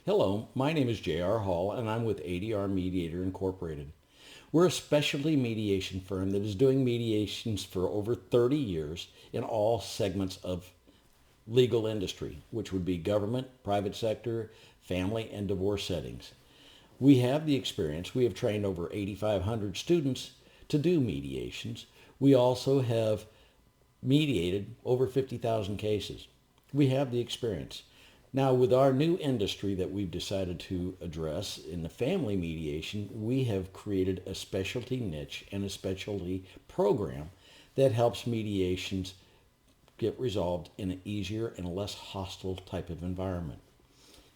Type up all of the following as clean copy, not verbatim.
Hello, my name is J.R. Hall and I'm with ADRMediator Incorporated. We're a specialty mediation firm that is doing mediations for over 30 years in all segments of legal industry, which would be government, private sector, family, and divorce settings. We have the experience. We have trained over 8,500 students to do mediations. We also have mediated over 50,000 cases. We have the experience. Now, with our new industry that we've decided to address in the family mediation, we have created a specialty niche and a specialty program that helps mediations get resolved in an easier and less hostile type of environment.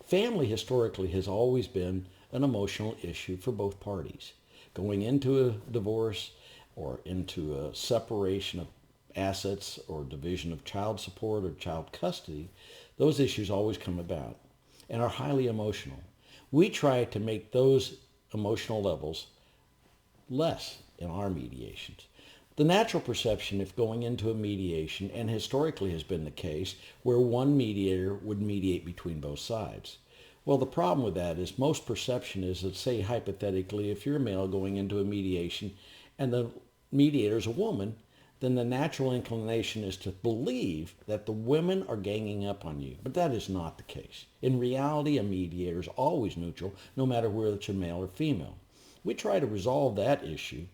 Family historically has always been an emotional issue for both parties. Going into a divorce or into a separation of assets or division of child support or child custody, those issues always come about and are highly emotional. We try to make those emotional levels less in our mediations. The natural perception if going into a mediation, and historically has been the case, where one mediator would mediate between both sides. Well, the problem with that is most perception is that, say, hypothetically, if you're a male going into a mediation and the mediator is a woman, then the natural inclination is to believe that the women are ganging up on you. But that is not the case. In reality, a mediator is always neutral, no matter whether it's a male or female. We try to resolve that issue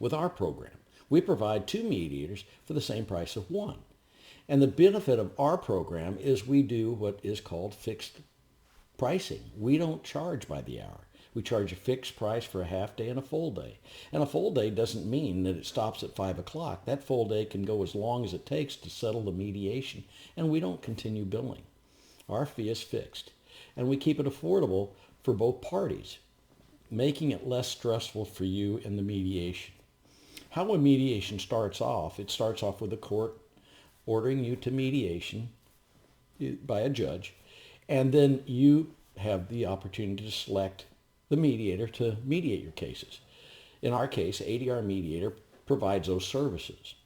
with our program. We provide two mediators for the same price of one. And the benefit of our program is we do what is called fixed pricing. We don't charge by the hour. We charge a fixed price for a half day and a full day. And a full day doesn't mean that it stops at 5 o'clock. That full day can go as long as it takes to settle the mediation, and we don't continue billing. Our fee is fixed, and we keep it affordable for both parties, making it less stressful for you in the mediation. How a mediation starts off, it starts off with a court ordering you to mediation by a judge, and then you have the opportunity to select the mediator to mediate your cases. In our case, ADRMediator provides those services.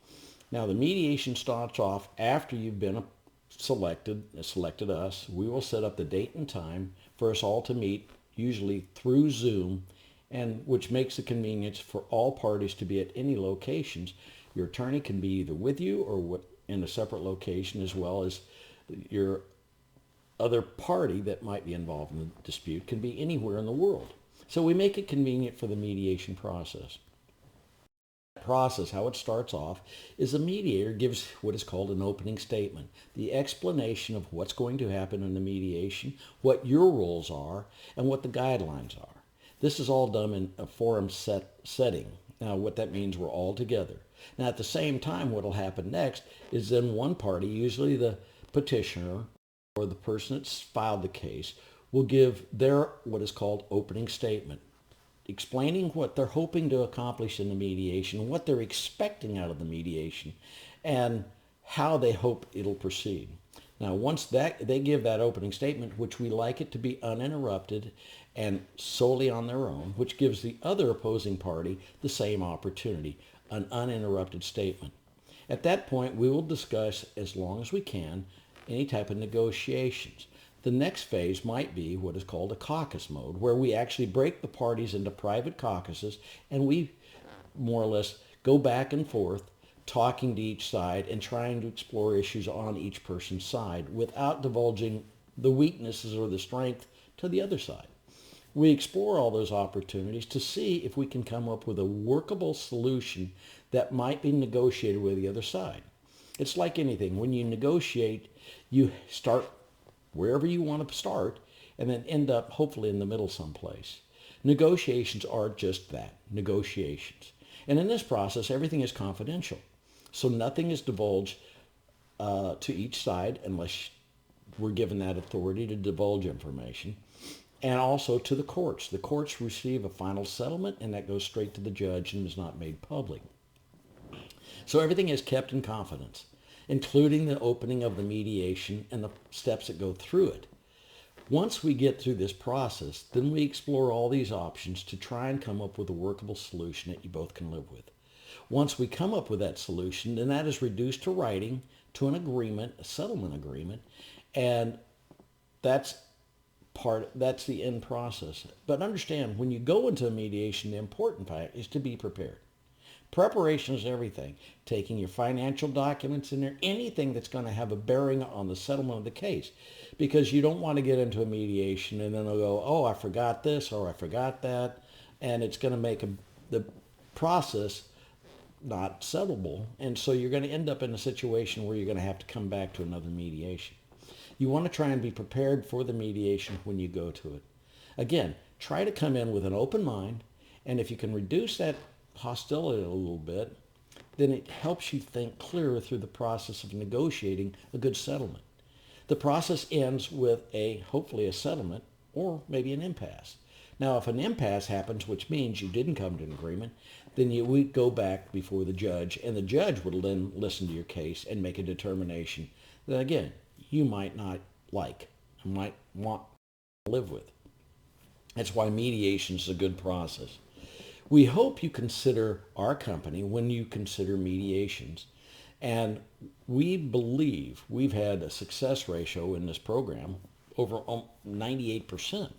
Now, the mediation starts off after you've been selected us. We will set up the date and time for us all to meet, usually through Zoom, and which makes the convenience for all parties to be at any locations. Your attorney can be either with you or in a separate location, as well as your other party that might be involved in the dispute can be anywhere in the world. So we make it convenient for the mediation process. How it starts off, is the mediator gives what is called an opening statement, the explanation of what's going to happen in the mediation, what your roles are, and what the guidelines are. This is all done in a forum setting. Now, what that means, we're all together. Now, at the same time, what will happen next is then one party, usually the petitioner or the person that's filed the case, will give their what is called opening statement, explaining what they're hoping to accomplish in the mediation, what they're expecting out of the mediation, and how they hope it'll proceed. Now, once that they give that opening statement, which we like it to be uninterrupted and solely on their own, which gives the other opposing party the same opportunity, an uninterrupted statement. At that point, we will discuss, as long as we can, any type of negotiations. The next phase might be what is called a caucus mode, where we actually break the parties into private caucuses and we more or less go back and forth talking to each side and trying to explore issues on each person's side without divulging the weaknesses or the strength to the other side. We explore all those opportunities to see if we can come up with a workable solution that might be negotiated with the other side. It's like anything. When you negotiate, you start wherever you want to start and then end up hopefully in the middle someplace. Negotiations are just that, negotiations. And in this process, everything is confidential. So nothing is divulged to each side unless we're given that authority to divulge information. And also to the courts. The courts receive a final settlement and that goes straight to the judge and is not made public. So everything is kept in confidence, including the opening of the mediation and the steps that go through it. Once we get through this process, then we explore all these options to try and come up with a workable solution that you both can live with. Once we come up with that solution, then that is reduced to writing, to an agreement, a settlement agreement, and that's that's the end process. But understand, when you go into a mediation, the important part is to be prepared. Preparation is everything. Taking your financial documents in there, anything that's going to have a bearing on the settlement of the case. Because you don't want to get into a mediation and then they'll go, oh, I forgot this or I forgot that. And it's going to make the process not settleable. And so you're going to end up in a situation where you're going to have to come back to another mediation. You want to try and be prepared for the mediation when you go to it. Again, try to come in with an open mind, and if you can reduce that hostility a little bit, then it helps you think clearer through the process of negotiating a good settlement. The process ends with hopefully a settlement or maybe an impasse. Now, if an impasse happens, which means you didn't come to an agreement, then we go back before the judge, and the judge will then listen to your case and make a determination that, again, you might not like, might want to live with. That's why mediation is a good process. We hope you consider our company when you consider mediations. And we believe we've had a success ratio in this program over 98%.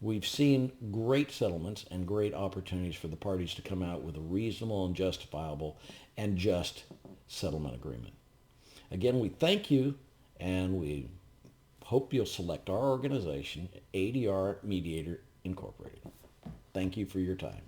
We've seen great settlements and great opportunities for the parties to come out with a reasonable and justifiable and just settlement agreement. Again, we thank you, and we hope you'll select our organization, ADRMediator Incorporated. Thank you for your time.